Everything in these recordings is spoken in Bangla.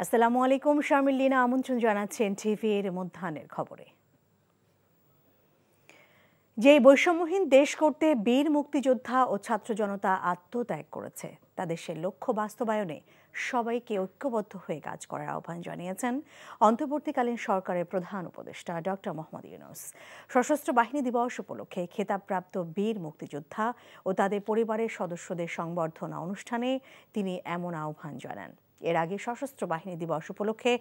আসসালামু আলাইকুম, শামিলিনা আমন্ত্রণ জানাচ্ছেন টিভির মধ্যাহ্নের খবরে। যে বৈষম্যহীন দেশ করতে বীর মুক্তিযোদ্ধা ও ছাত্র জনতা আত্মত্যাগ করেছে, তা দেশের লক্ষ্য বাস্তবায়নে সবাইকে ঐক্যবদ্ধ হয়ে কাজ করার আহ্বান জানিয়েছেন অন্তর্বর্তীকালীন সরকারের প্রধান উপদেষ্টা ডক্টর মোহাম্মদ ইউনূস। সশস্ত্র বাহিনী দিবস উপলক্ষে খেতাবপ্রাপ্ত বীর মুক্তিযোদ্ধা ও তাদের পরিবারের সদস্যদের সংবর্ধনা অনুষ্ঠানে তিনি এমন আহ্বান জানান। এর আগে সশস্ত্র বাহিনী দিবস উপলক্ষে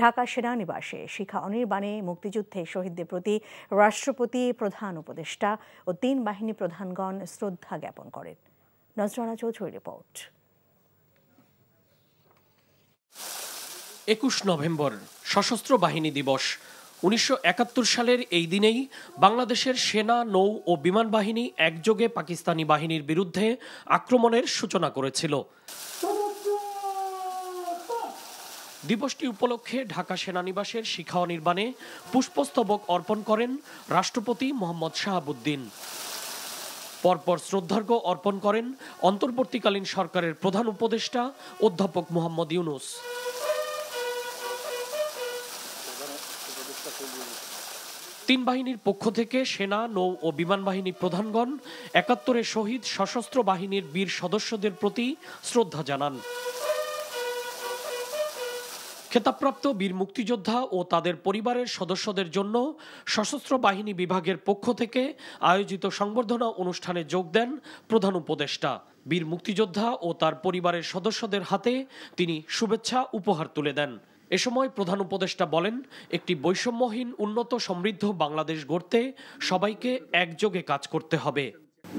ঢাকা সেনানিবাসে শিখা অনির্বাণে মুক্তিযুদ্ধে শহীদদের প্রতি রাষ্ট্রপতি, প্রধান উপদেষ্টা ও ৩ বাহিনী প্রধানগণ শ্রদ্ধা জ্ঞাপন করেন। নজরানা চৌধুরী রিপোর্ট। ২১ নভেম্বর সশস্ত্র বাহিনী দিবস। ১৯৭১ সালের এই দিনেই বাংলাদেশের সেনা, নৌ ও বিমান বাহিনী একযোগে পাকিস্তানি বাহিনীর বিরুদ্ধে আক্রমণের সূচনা করেছিল। দিবসটি উপলক্ষে ঢাকা সেনানিবাসের শিখা অনির্বাণে পুষ্পস্তবক অর্পণ করেন রাষ্ট্রপতি মোহাম্মদ শাহাবুদ্দিন। পরপর শ্রদ্ধার্ঘ্য অর্পণ করেন অন্তর্বর্তীকালীন সরকারের প্রধান উপদেষ্টা অধ্যাপক মোহাম্মদ ইউনূস। তিন বাহিনীর পক্ষ থেকে সেনা, নৌ ও বিমান বাহিনী প্রধানগণ ৭১-এ শহীদ সশস্ত্র বাহিনীর বীর সদস্যদের প্রতি শ্রদ্ধা জানান। খেতাবপ্রাপ্ত বীর মুক্তিযোদ্ধা ও তাদের পরিবারের সদস্যদের জন্য সশস্ত্র বাহিনী বিভাগের পক্ষ থেকে আয়োজিত সংবর্ধনা অনুষ্ঠানে যোগ দেন প্রধান উপদেষ্টা। বীর মুক্তিযোদ্ধা ও তার পরিবারের সদস্যদের হাতে তিনি শুভেচ্ছা উপহার তুলে দেন। এ সময় প্রধান উপদেষ্টা বলেন, একটি বৈষম্যহীন, উন্নত, সমৃদ্ধ বাংলাদেশ গড়তে সবাইকে একযোগে কাজ করতে হবে।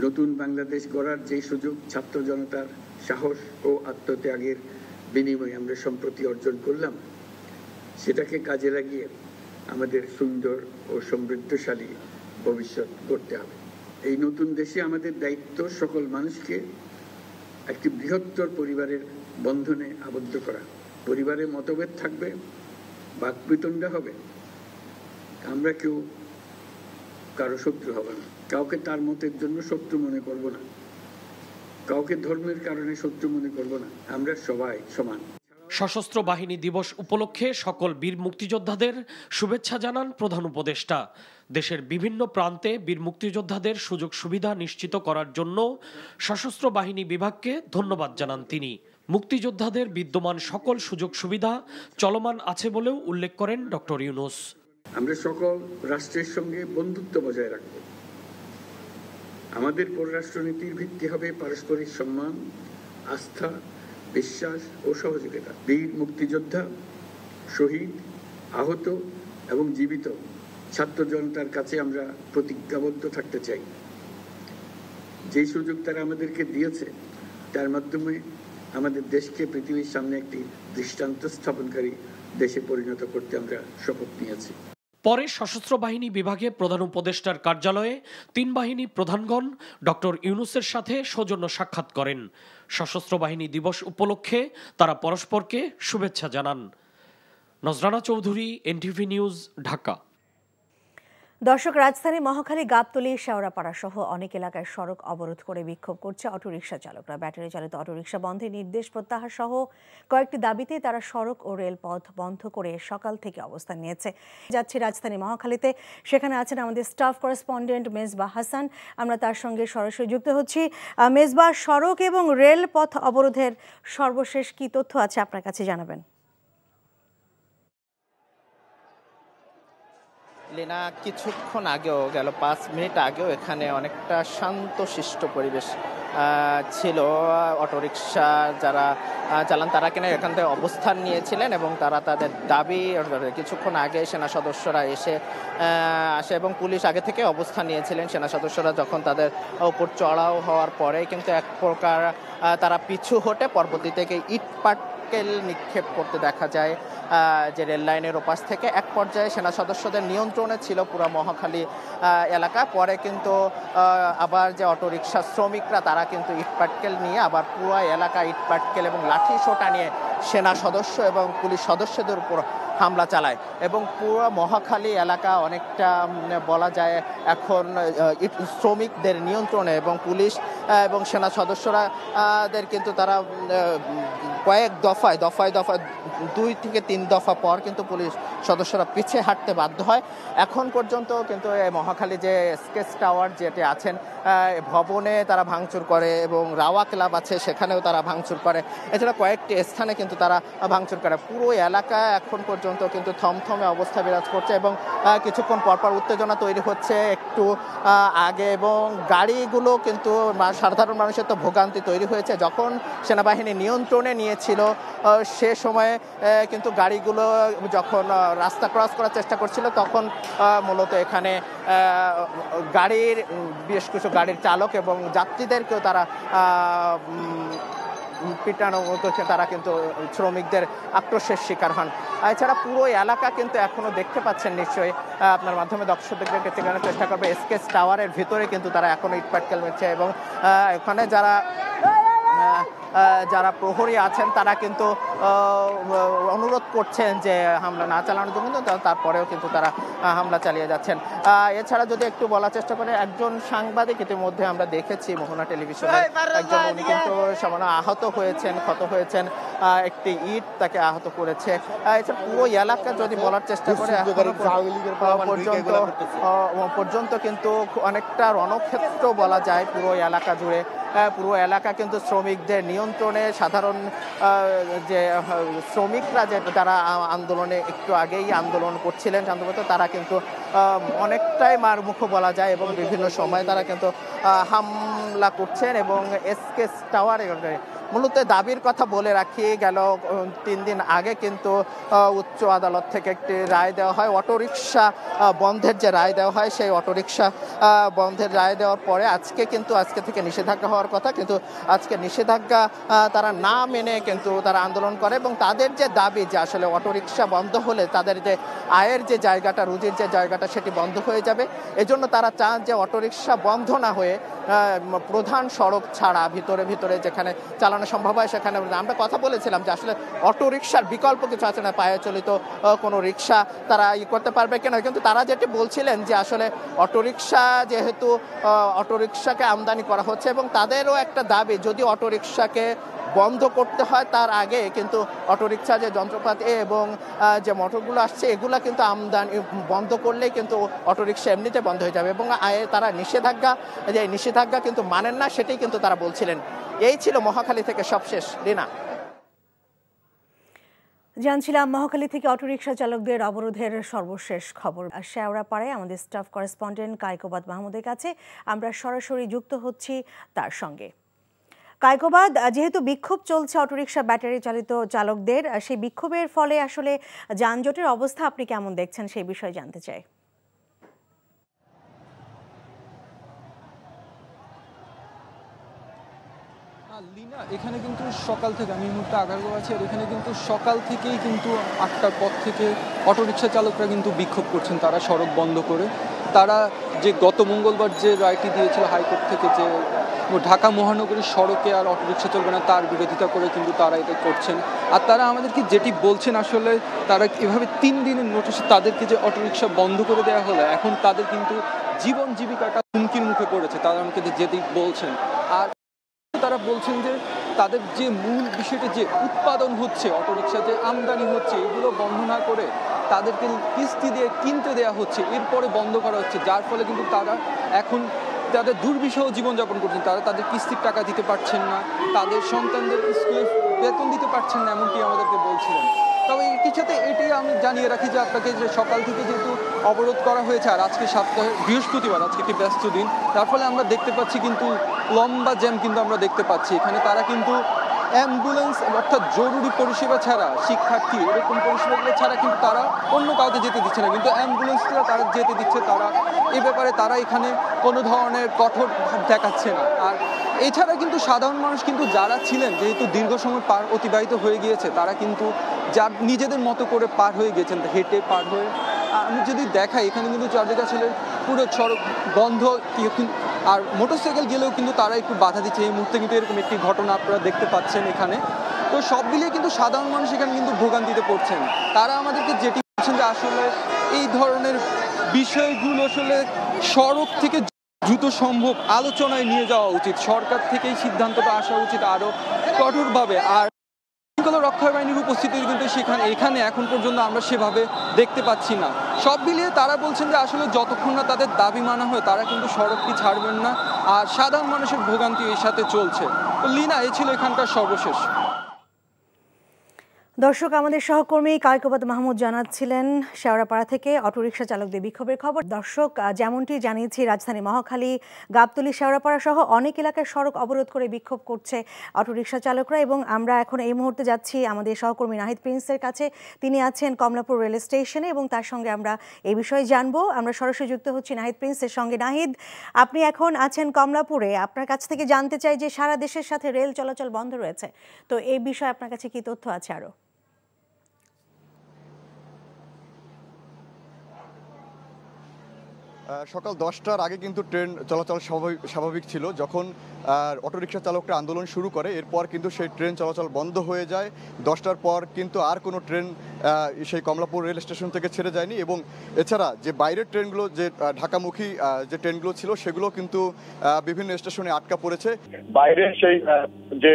নতুন বাংলাদেশ গড়ার যে সুযোগ ছাত্র জনতার সাহস ও আত্মত্যাগের বিনিময়ে আমরা সম্প্রতি অর্জন করলাম, সেটাকে কাজে লাগিয়ে আমাদের সুন্দর ও সমৃদ্ধশালী ভবিষ্যৎ গড়তে হবে। এই নতুন দেশে আমাদের দায়িত্ব সকল মানুষকে একটি বৃহত্তর পরিবারের বন্ধনে আবদ্ধ করা। পরিবারে মতভেদ থাকবে, বাকবিতণ্ডা হবে, আমরা কেউ কারো শত্রু হব না, কাউকে তার মতের জন্য শত্রু মনে করব না, কাউকে ধর্মের কারণে শত্রু মনে করব না, আমরা সবাই সমান। সশস্ত্র বাহিনী দিবস উপলক্ষে সকল বীর মুক্তিযোদ্ধাদের শুভেচ্ছা জানান প্রধান উপদেষ্টা। দেশের বিভিন্ন প্রান্তে বীর মুক্তিযোদ্ধাদের সুযোগ সুবিধা নিশ্চিত করার জন্য সশস্ত্র বাহিনী বিভাগকে ধন্যবাদ জানান তিনি। মুক্তিযোদ্ধাদের বিদ্যমান সকল সুযোগ সুবিধা চলমান আছে বলেও উল্লেখ করেন ডক্টর ইউনূস। আমরা সকল রাষ্ট্রের সঙ্গে বন্ধুত্ব বজায় রাখব। আমাদের পররাষ্ট্রনীতির ভিত্তি হবে পারস্পরিক সম্মান, আস্থা, বিশ্বাস ও সহযোগিতা। বীর মুক্তিযোদ্ধা, শহীদ, আহত এবং জীবিত ছাত্র জনতার কাছে আমরা প্রতিজ্ঞাবদ্ধ থাকতে চাই। যে সুযোগ তারা আমাদেরকে দিয়েছে, তার মাধ্যমে আমাদের দেশকে পৃথিবীর সামনে একটি দৃষ্টান্ত স্থাপনকারী দেশে পরিণত করতে আমরা শপথ নিয়েছি। পরে সশস্ত্র বাহিনী বিভাগে প্রধান উপদেষ্টার কার্যালয়ে ৩ বাহিনী প্রধানগণ ডক্টর ইউনূসের সাথে সৌজন্য সাক্ষাৎ করেন। সশস্ত্র বাহিনী দিবস উপলক্ষে তারা পরস্পরকে শুভেচ্ছা জানান। নজরানা চৌধুরী, এনটিভি নিউজ, ঢাকা। দর্শক, রাজধানী মহাখালী, গাবতলী, শেওড়াপাড়া সহ অনেক এলাকায় সড়ক অবরোধ করে বিক্ষোভ করছে অটোরিকশা চালকরা। ব্যাটারি চালিত অটোরিকশা বন্ধের নির্দেশ প্রত্যাহার সহ কয়েকটি দাবিতে তারা সড়ক ও রেলপথ বন্ধ করে সকাল থেকে অবস্থান নিয়েছে। যাচ্ছি রাজধানী মহাখালীতে, সেখানে আছেন আমাদের স্টাফ করেসপন্ডেন্ট মেজবাহ হাসান। আমরা তার সঙ্গে সরাসরি যুক্ত হচ্ছি। মেজবাহ, সড়ক এবং রেলপথ অবরোধের সর্বশেষ কি তথ্য আছে আপনার কাছে জানাবেন? লীনা, কিছুক্ষণ আগেও, গেল 5 মিনিট আগেও এখানে অনেকটা শান্তশিষ্ট পরিবেশ ছিল। অটোরিকশা যারা চালান তারা কিনা এখান থেকে অবস্থান নিয়েছিলেন এবং তারা তাদের দাবি, কিছুক্ষণ আগে সেনা সদস্যরা আসে এবং পুলিশ আগে থেকে অবস্থান নিয়েছিলেন। সেনা সদস্যরা যখন তাদের উপর চড়াও হওয়ার পরে কিন্তু এক প্রকার তারা পিছু হটে পরবর্তী থেকে ইট পাটকেল নিক্ষেপ করতে দেখা যায় যে রেল লাইনের ওপাশ থেকে। এক পর্যায়ে সেনা সদস্যদের নিয়ন্ত্রণে ছিল পুরো মহাখালী এলাকা। পরে কিন্তু আবার যে অটোরিকশা শ্রমিকরা তারা কিন্তু ইটপাটকেল নিয়ে আবার পুরো এলাকা ইটপাটকেল এবং লাঠি সোঁটা নিয়ে সেনা সদস্য এবং পুলিশ সদস্যদের উপর হামলা চালায় এবং পুরো মহাখালী এলাকা অনেকটা বলা যায় এখন শ্রমিকদের নিয়ন্ত্রণে এবং পুলিশ এবং সেনা সদস্যরা কিন্তু তারা কয়েক দফায় 2 থেকে 3 দফা পর কিন্তু পুলিশ সদস্যরা পিছিয়ে হাঁটতে বাধ্য হয়। এখন পর্যন্ত কিন্তু এই মহাখালী যে স্কেচ টাওয়ার যেটি আছেন ভবনে তারা ভাঙচুর করে এবং রাওয়া ক্লাব আছে সেখানেও তারা ভাঙচুর করে, এছাড়া কয়েকটি স্থানে কিন্তু তারা ভাঙচুর করে। পুরো এলাকা এখন পর্যন্ত কিন্তু থমথমে অবস্থা বিরাজ করছে এবং কিছুক্ষণ পরপর উত্তেজনা তৈরি হচ্ছে একটু আগে এবং গাড়িগুলো কিন্তু সাধারণ মানুষের তো ভোগান্তি তৈরি হয়েছে। যখন সেনাবাহিনী নিয়ন্ত্রণে নিয়েছিল সে সময়ে কিন্তু গাড়িগুলো যখন রাস্তা ক্রস করার চেষ্টা করছিল তখন মূলত এখানে গাড়ির বেশ কিছু গাড়ির চালক এবং যাত্রীদেরকেও তারা পিটানো করছে, তারা কিন্তু শ্রমিকদের আক্রোশের শিকার হন। এছাড়া পুরো এলাকা কিন্তু এখনো দেখতে পাচ্ছেন নিশ্চয়ই, আপনার মাধ্যমে দর্শকদেরকে চেনানোর চেষ্টা করবে স্কেচ টাওয়ারের ভিতরে কিন্তু তারা এখনো ইটপাটকেল মেরেছে এবং এখানে যারা প্রহরী আছেন তারা কিন্তু অনুরোধ করছেন যে হামলা না চালানোর জন্য, তারপরেও কিন্তু তারা হামলা চালিয়ে যাচ্ছেন। এছাড়া যদি একটু বলার চেষ্টা করে, একজন সাংবাদিক ইতিমধ্যে আমরা দেখেছি মোহনা টেলিভিশনে, একজন উনি কিন্তু সামান্য আহত হয়েছেন, ক্ষত হয়েছেন, একটি ইট তাকে আহত করেছে। এছাড়া পুরো এলাকা যদি বলার চেষ্টা করে পর্যন্ত কিন্তু অনেকটা রণক্ষেত্র বলা যায় পুরো এলাকা জুড়ে। পুরো এলাকা কিন্তু শ্রমিকদের নিয়ন্ত্রণে, সাধারণ যে শ্রমিকরা যারা আন্দোলনে একটু আগেই আন্দোলন করছিলেন শান্তভাবে, তারা কিন্তু অনেকটাই মারমুখো বলা যায় এবং বিভিন্ন সময় তারা কিন্তু হামলা করছেন এবং স্কেচ টাওয়ারে মূলত দাবির কথা বলে রাখি, গেল 3 দিন আগে কিন্তু উচ্চ আদালত থেকে একটি রায় দেওয়া হয়, অটোরিকশা বন্ধের যে রায় দেওয়া হয় সেই অটোরিকশা বন্ধের রায় দেওয়ার পরে আজকে থেকে নিষেধাজ্ঞা হওয়ার কথা, কিন্তু আজকে নিষেধাজ্ঞা তারা না মেনে কিন্তু তারা আন্দোলন করে এবং তাদের যে দাবি যে আসলে অটোরিকশা বন্ধ হলে তাদের যে আয়ের যে জায়গাটা, রুজির যে জায়গাটা সেটি বন্ধ হয়ে যাবে। এজন্য তারা চান যে অটোরিকশা বন্ধ না হয়ে প্রধান সড়ক ছাড়া ভিতরে যেখানে চালানো সম্ভব হয় সেখানে। আমরা কথা বলেছিলাম যে আসলে অটোরিকশার বিকল্প কিছু আছে না, পায়ে চলিত কোনো রিক্সা তারা করতে পারবে কিনা, কিন্তু তারা যেটি বলছিলেন যে আসলে অটোরিকশা যেহেতু অটোরিকশাকে আমদানি করা হচ্ছে এবং তাদেরও একটা দাবি যদি অটোরিকশাকে বন্ধ করতে হয় তার আগে কিন্তু অটোরিকশা যে যন্ত্রপাতি এবং যে মোটরগুলো আসছে এগুলা কিন্তু আমদানি বন্ধ করলেই কিন্তু অটোরিকশা এমনিতে বন্ধ হয়ে যাবে এবং তারা নিষেধাজ্ঞা কিন্তু মানেন না, সেটাই কিন্তু তারা বলছিলেন। এই ছিল মহাখালী থেকে সবশেষ। রিনা, জানছিলাম মহাখালী থেকে অটোরিকশা চালকদের অবরোধের সর্বশেষ খবর। শেওড়াপাড়ায় আমাদের স্টাফ করেসপন্ডেন্ট কায়কোবাদ মাহমুদের কাছে আমরা সরাসরি যুক্ত হচ্ছি তার সঙ্গে। কায়কোবাদ, যেহেতু বিক্ষোভ চলছে অটোরিকশা ব্যাটারি চালিত চালকদের, সেই বিক্ষোভের ফলে আসলে যানজটের অবস্থা আপনি কেমন দেখছেন সেই বিষয়ে জানতে চাই। লিনা, এখানে কিন্তু সকাল থেকে, আমি এই মুহূর্তে আগারগাঁও আছি, আর এখানে কিন্তু সকাল থেকেই কিন্তু 8টার পর থেকে অটোরিকশা চালকরা কিন্তু বিক্ষোভ করছেন, তারা সড়ক বন্ধ করে। তারা যে গত মঙ্গলবার যে রায়টি দিয়েছিল হাইকোর্ট থেকে যে ঢাকা মহানগরীর সড়কে আর অটোরিকশা চলবে না, তার বিরোধিতা করে কিন্তু তারা এটা করছেন। আর তারা আমাদেরকে যেটি বলছেন, আসলে তারা এভাবে 3 দিনের নোটিশে তাদেরকে যে অটোরিকশা বন্ধ করে দেওয়া হলো, এখন তাদের কিন্তু জীবন জীবিকাটা হুমকির মুখে পড়েছে, তারা আমাকে যেটি বলছেন। আর তারা বলছেন যে তাদের যে মূল বিষয়টি যে উৎপাদন হচ্ছে, অটোরিকশা যে আমদানি হচ্ছে, এগুলো বন্ধ না করে তাদেরকে কিস্তি দিয়ে কিনতে দেওয়া হচ্ছে, এরপরে বন্ধ করা হচ্ছে, যার ফলে কিন্তু তারা এখন তাদের দুর্বিষহ জীবনযাপন করছেন। তারা তাদের কিস্তির টাকা দিতে পারছেন না, তাদের সন্তানদের স্কুলে বেতন দিতে পারছেন না, এমনকি আমাদেরকে বলছিলেন। তবে এটির সাথে এটি আমি জানিয়ে রাখি যে আপনাকে যে সকাল থেকে যেহেতু অবরোধ করা হয়েছে, আর আজকে সপ্তাহে বৃহস্পতিবার, আজকে একটি ব্যস্ত দিন, তার ফলে আমরা দেখতে পাচ্ছি কিন্তু লম্বা জ্যাম কিন্তু আমরা দেখতে পাচ্ছি। এখানে তারা কিন্তু অ্যাম্বুলেন্স অর্থাৎ জরুরি পরিষেবা ছাড়া, শিক্ষার্থী এরকম পরিষেবাগুলো ছাড়া কিন্তু তারা অন্য কাউকে যেতে দিচ্ছে না, কিন্তু অ্যাম্বুলেন্সরা তারা যেতে দিচ্ছে। তারা এ ব্যাপারে তারা এখানে কোনো ধরনের কঠোর ভাব দেখাচ্ছে না। আর এছাড়া কিন্তু সাধারণ মানুষ কিন্তু যারা ছিলেন, যেহেতু দীর্ঘ সময় অতিবাহিত হয়ে গিয়েছে, তারা কিন্তু যার নিজেদের মতো করে পার হয়ে গেছেন, হেঁটে পার হয়ে। আমি যদি দেখাই, এখানে কিন্তু চারদিকে আসলে পুরো সড়ক বন্ধ, আর মোটরসাইকেল গেলেও কিন্তু তারা একটু বাধা দিচ্ছে। এই মুহূর্তে কিন্তু এরকম একটি ঘটনা আপনারা দেখতে পাচ্ছেন এখানে। তো সব মিলিয়ে কিন্তু সাধারণ মানুষ এখানে কিন্তু ভোগান্তিতে পড়ছেন। তারা আমাদেরকে যেটি বলছেন যে আসলে এই ধরনের বিষয়গুলো আসলে সড়ক থেকে দ্রুত সম্ভব আলোচনায় নিয়ে যাওয়া উচিত, সরকার থেকেই সিদ্ধান্তটা আসা উচিত আরো কঠোরভাবে। আর শৃঙ্খলা রক্ষা বাহিনীর উপস্থিতি কিন্তু এখানে এখন পর্যন্ত আমরা সেভাবে দেখতে পাচ্ছি না। সব মিলিয়ে তারা বলছেন যে আসলে যতক্ষণ না তাদের দাবি মানা হয় তারা কিন্তু সড়কটি ছাড়বেন না, আর সাধারণ মানুষের ভোগান্তি এর সাথে চলছে। তো লিনা, এই ছিল এখানকার সর্বশেষ। দর্শক, আমাদের সহকর্মী কায়কোবাদ মাহমুদ জানাচ্ছিলেন শেওড়াপাড়া থেকে অটোরিকশা চালকদের বিক্ষোভের খবর। দর্শক, যেমনটি জানিয়েছি, রাজধানী মহাখালী, গাবতলী, শেওড়াপাড়া সহ অনেক এলাকার সড়ক অবরোধ করে বিক্ষোভ করছে অটোরিকশা চালকরা। এবং আমরা এখন এই মুহূর্তে যাচ্ছি আমাদের সহকর্মী নাহিদ প্রিন্সের কাছে। তিনি আছেন কমলাপুর রেল স্টেশনে এবং তার সঙ্গে আমরা এই বিষয়ে জানবো। আমরা সরাসরি যুক্ত হচ্ছি নাহিদ প্রিন্সের সঙ্গে। নাহিদ, আপনি এখন আছেন কমলাপুরে। আপনার কাছ থেকে জানতে চাই যে সারা দেশের সাথে রেল চলাচল বন্ধ রয়েছে, তো এই বিষয়ে আপনার কাছে কি তথ্য আছে আরো? সকাল 10টার আগে কিন্তু ট্রেন চলাচল স্বাভাবিক ছিল। যখন অটোরিকশা চালকরা আন্দোলন শুরু করে, এরপর কিন্তু সেই ট্রেন চলাচল বন্ধ হয়ে যায়। 10টার পর কিন্তু আর কোনো ট্রেন সেই কমলাপুর রেল স্টেশন থেকে ছেড়ে যায়নি। এবং এছাড়া যে বাইরের ট্রেনগুলো, যে ঢাকামুখী যে ট্রেনগুলো ছিল, সেগুলো কিন্তু বিভিন্ন স্টেশনে আটকা পড়েছে। বাইরে সেই যে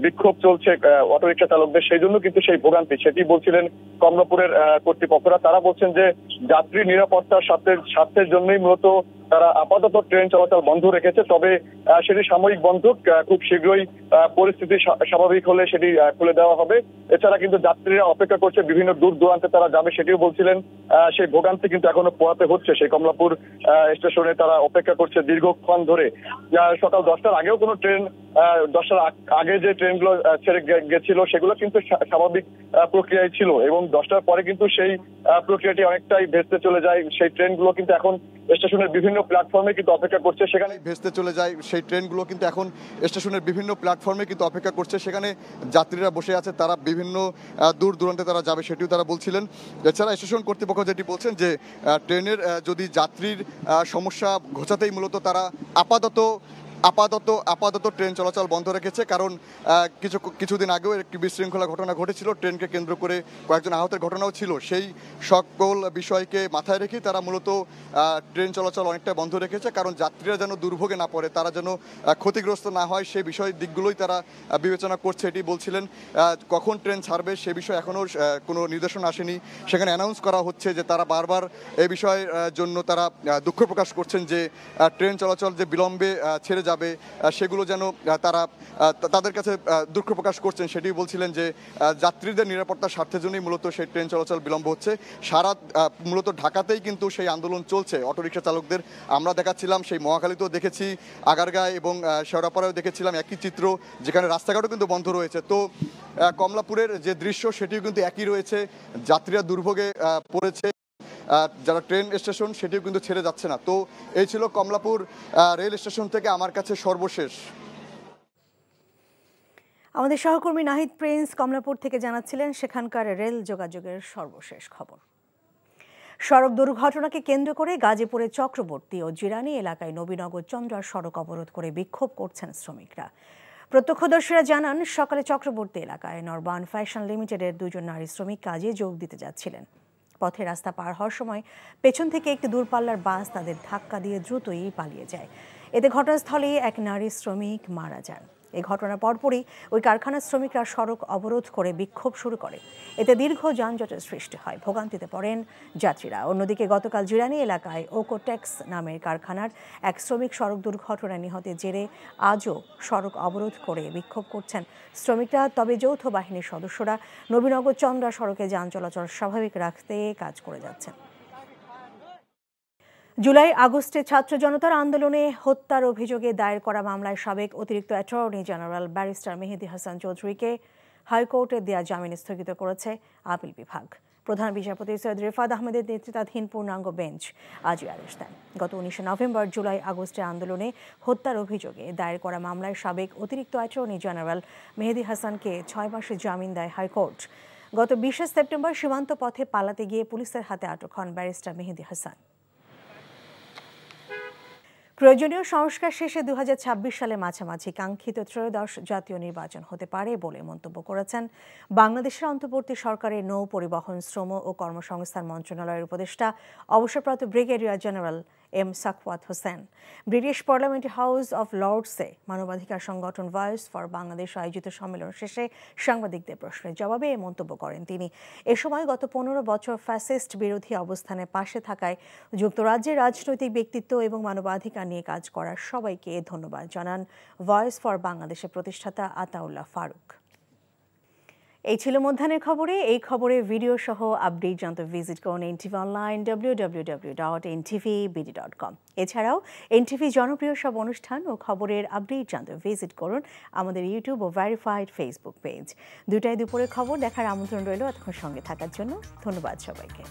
বিক্ষোভ চলছে অটোরিকশা চালকদের, সেই জন্য কিন্তু সেই ভোগান্তি, সেটি বলছিলেন কমলাপুরের কর্তৃপক্ষরা। তারা বলছেন যে যাত্রী নিরাপত্তার স্বার্থের জন্যই মূলত তারা আপাতত ট্রেন চলাচল বন্ধ রেখেছে। তবে সেটি সাময়িক বন্ধ, খুব শীঘ্রই পরিস্থিতি স্বাভাবিক হলে সেটি খুলে দেওয়া হবে। এছাড়া কিন্তু যাত্রীরা অপেক্ষা করছে, বিভিন্ন দূর দূরান্তে তারা যাবে, সেটিও বলছিলেন। সেই ভোগান্তি কিন্তু এখনো পোহাতে হচ্ছে। সেই কমলাপুর স্টেশনে তারা অপেক্ষা করছে দীর্ঘক্ষণ ধরে। সকাল 10টার আগেও কোনো ট্রেন, 10টার আগে যে ট্রেনগুলো ছেড়ে গেছিল সেগুলো কিন্তু স্বাভাবিক প্রক্রিয়ায় ছিল, এবং 10টার পরে কিন্তু সেই প্রক্রিয়াটি অনেকটাই ভেস্তে চলে যায়। সেই ট্রেনগুলো কিন্তু এখন স্টেশনের বিভিন্ন প্ল্যাটফর্মে কিন্তু অপেক্ষা করছে, সেখানে ভেস্তে চলে যায়। সেই ট্রেনগুলো কিন্তু এখন স্টেশনের বিভিন্ন প্ল্যাটফর্মে কিন্তু অপেক্ষা করছে, সেখানে যাত্রীরা বসে আছে, তারা বিভিন্ন দূর দূরান্তে তারা যাবে, সেটিও তারা বলছিলেন। এছাড়া স্টেশন কর্তৃপক্ষ যেটি বলছেন যে ট্রেনের যদি যাত্রীর সমস্যা ঘোচাতেই মূলত তারা আপাতত ট্রেন চলাচল বন্ধ রেখেছে। কারণ কিছুদিন আগেও একটি বিশৃঙ্খলা ঘটনা ঘটেছিল, ট্রেনকে কেন্দ্র করে কয়েকজন আহতের ঘটনাও ছিল। সেই সকল বিষয়কে মাথায় রেখে তারা মূলত ট্রেন চলাচল অনেকটা বন্ধ রেখেছে, কারণ যাত্রীরা যেন দুর্ভোগে না পড়ে, তারা যেন ক্ষতিগ্রস্ত না হয়, সেই দিকগুলোই তারা বিবেচনা করছে, এটি বলছিলেন। কখন ট্রেন ছাড়বে সে বিষয়ে এখনও কোনো নির্দেশনা আসেনি। সেখানে অ্যানাউন্স করা হচ্ছে যে তারা বারবার এই বিষয়ের জন্য তারা দুঃখ প্রকাশ করছেন যে ট্রেন চলাচল যে বিলম্বে ছেড়ে যাবে, সেগুলো যেন তারা তাদের কাছে দুঃখ প্রকাশ করছেন, সেটি বলছিলেন। যে যাত্রীদের নিরাপত্তার স্বার্থের জন্যই মূলত সেই ট্রেন চলাচল বিলম্ব হচ্ছে। মূলত ঢাকাতেই কিন্তু সেই আন্দোলন চলছে অটোরিকশা চালকদের। আমরা দেখাচ্ছিলাম, সেই মহাখালীতেও দেখেছি, আগারগাঁও এবং শেওড়াপাড়ায়ও দেখেছিলাম একই চিত্র, যেখানে রাস্তাঘাটও কিন্তু বন্ধ রয়েছে। তো কমলাপুরের যে দৃশ্য সেটিও কিন্তু একই রয়েছে, যাত্রীরা দুর্ভোগে পড়েছে, যারা ট্রেন স্টেশন সেটিও কিন্তু ছেড়ে যাচ্ছে না। তো এই ছিল কমলাপুর রেল স্টেশন থেকে আমার কাছে সর্বশেষ। আমাদের সহকর্মী নাহিদ প্রিন্স কমলাপুর থেকে জানাচ্ছিলেন সেখানকার রেল যোগাযোগের সর্বশেষ খবর। সড়ক দুর্ঘটনাকে কেন্দ্র করে গাজীপুরের চক্রবর্তী ও জিরানি এলাকায় নবীনগর চন্দ্রা সড়ক অবরোধ করে বিক্ষোভ করছেন শ্রমিকরা। প্রত্যক্ষদর্শীরা জানান, সকালে চক্রবর্তী এলাকায় নরবান ফ্যাশন লিমিটেডের 2 জন নারী শ্রমিক কাজে যোগ দিতে যাচ্ছিলেন। পথে রাস্তা পার হওয়ার সময় পেছন থেকে একটি দূরপাল্লার বাস তাদের ধাক্কা দিয়ে দ্রুতই পালিয়ে যায়। এতে ঘটনাস্থলেই এক নারী শ্রমিক মারা যান। এই ঘটনার পরপরই ওই কারখানার শ্রমিকরা সড়ক অবরোধ করে বিক্ষোভ শুরু করে। এতে দীর্ঘ যানজটের সৃষ্টি হয়, ভোগান্তিতে পড়েন যাত্রীরা। অন্যদিকে গতকাল জিরানি এলাকায় ওকোটেক্স নামের কারখানার এক শ্রমিক সড়ক দুর্ঘটনায় নিহতের জেরে আজও সড়ক অবরোধ করে বিক্ষোভ করছেন শ্রমিকরা। তবে যৌথ বাহিনীর সদস্যরা নবীনগর চন্দ্রা সড়কে যান চলাচল স্বাভাবিক রাখতে কাজ করে যাচ্ছেন। জুলাই আগস্টে ছাত্র জনতার আন্দোলনে হত্যার অভিযোগে দায়ের করা মামলায় সাবেক অতিরিক্ত অ্যাটর্নি জেনারেল ব্যারিস্টার মেহেদী হাসান চৌধুরীকে হাইকোর্টে দেয়া জামিন স্থগিত করেছে আপিল বিভাগ। প্রধান বিচারপতি সৈয়দ রেফাত আহমেদের নেতৃত্বাধীন পূর্ণাঙ্গ বেঞ্চ আজই আদেশ দেন। গত 19 নভেম্বর জুলাই আগস্টে আন্দোলনে হত্যার অভিযোগে দায়ের করা মামলায় সাবেক অতিরিক্ত অ্যাটর্নি জেনারেল মেহেদী হাসানকে 6 মাসের জামিন দেয় হাইকোর্ট। গত 20 সেপ্টেম্বর সীমান্ত পথে পালাতে গিয়ে পুলিশের হাতে আটক হন ব্যারিস্টার মেহেদী হাসান। প্রয়োজনীয় সংস্কার শেষে 2026 সালে মাঝামাঝি কাঙ্ক্ষিত ত্রয়োদশ জাতীয় নির্বাচন হতে পারে বলে মন্তব্য করেছেন বাংলাদেশের অন্তর্বর্তী সরকারের নৌ পরিবহন, শ্রম ও কর্মসংস্থান মন্ত্রণালয়ের উপদেষ্টা অবসরপ্রাপ্ত brigadier general M Sakhawat Hossain. British parliament house of লর্ডসে মানবাধিকার সংগঠন ভয়েস ফর বাংলাদেশ আয়োজিত সম্মেলন শেষে সাংবাদিকদের প্রশ্নের জবাবে এ মন্তব্য করেন তিনি। এ সময় গত 15 বছর ফ্যাসিস্ট বিরোধী অবস্থানের পাশে থাকায় যুক্তরাজ্যের রাজনৈতিক ব্যক্তিত্ব এবং মানবাধিকার নিয়ে কাজ করার সবাইকে ধন্যবাদ জানান ভয়েস ফর বাংলাদেশের প্রতিষ্ঠাতা আতাউল্লাহ ফারুক। এই ছিল মধ্যাহ্নের খবরে। এই খবরের ভিডিও সহ আপডেট জানতে ভিজিট করুন NTV অনলাইন www.ntvbd.com। এছাড়াও NTV জনপ্রিয় সব অনুষ্ঠান ও খবরের আপডেট জানতে ভিজিট করুন আমাদের ইউটিউব ও ভেরিফাইড ফেসবুক পেজ। দুপুরের খবর দেখার আমন্ত্রণ রইল। এতক্ষণ সঙ্গে থাকার জন্য ধন্যবাদ সবাইকে।